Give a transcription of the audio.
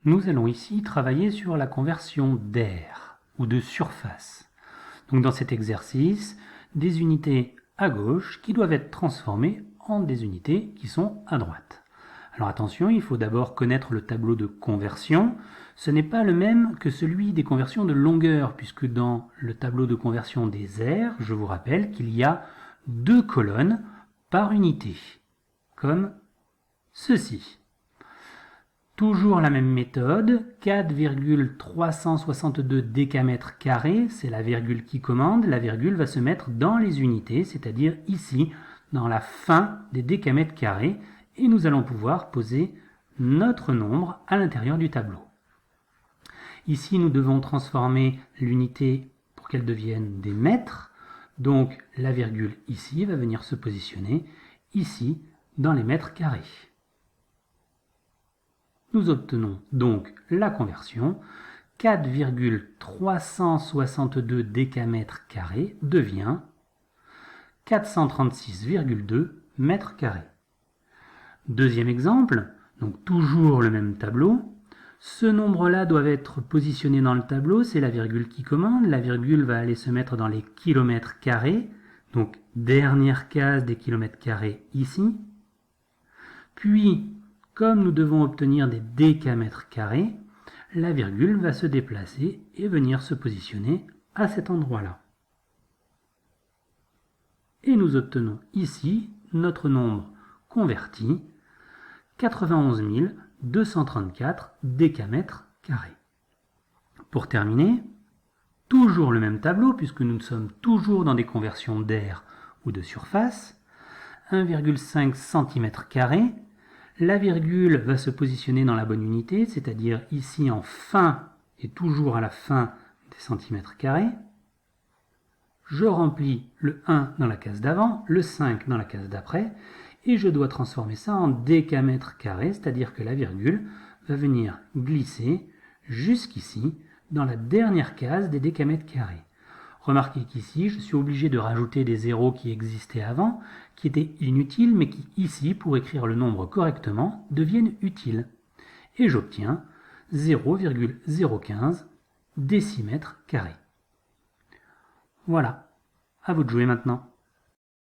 Nous allons ici travailler sur la conversion d'aire ou de surface. Donc dans cet exercice, des unités à gauche qui doivent être transformées en des unités qui sont à droite. Alors attention, il faut d'abord connaître le tableau de conversion. Ce n'est pas le même que celui des conversions de longueur, puisque dans le tableau de conversion des aires, je vous rappelle qu'il y a 2 colonnes par unité, comme ceci. Toujours la même méthode, 4,362 décamètres carrés, c'est la virgule qui commande, la virgule va se mettre dans les unités, c'est-à-dire ici, dans la fin des décamètres carrés, et nous allons pouvoir poser notre nombre à l'intérieur du tableau. Ici, nous devons transformer l'unité pour qu'elle devienne des mètres, donc la virgule ici va venir se positionner ici dans les mètres carrés. Nous obtenons donc la conversion. 4,362 décamètres carrés devient 436,2 mètres carrés. Deuxième exemple, donc toujours le même tableau. Ce nombre-là doit être positionné dans le tableau, c'est la virgule qui commande. La virgule va aller se mettre dans les kilomètres carrés. Donc dernière case des kilomètres carrés ici. Puis, comme nous devons obtenir des décamètres carrés, la virgule va se déplacer et venir se positionner à cet endroit-là. Et nous obtenons ici notre nombre converti, 91 234 décamètres carrés. Pour terminer, toujours le même tableau puisque nous sommes toujours dans des conversions d'aire ou de surface, 1,5 cm². La virgule va se positionner dans la bonne unité, c'est-à-dire ici en fin et toujours à la fin des centimètres carrés. Je remplis le 1 dans la case d'avant, le 5 dans la case d'après, et je dois transformer ça en décamètres carrés, c'est-à-dire que la virgule va venir glisser jusqu'ici dans la dernière case des décamètres carrés. Remarquez qu'ici, je suis obligé de rajouter des zéros qui existaient avant, qui étaient inutiles, mais qui ici, pour écrire le nombre correctement, deviennent utiles. Et j'obtiens 0,015 décimètres carrés. Voilà, à vous de jouer maintenant.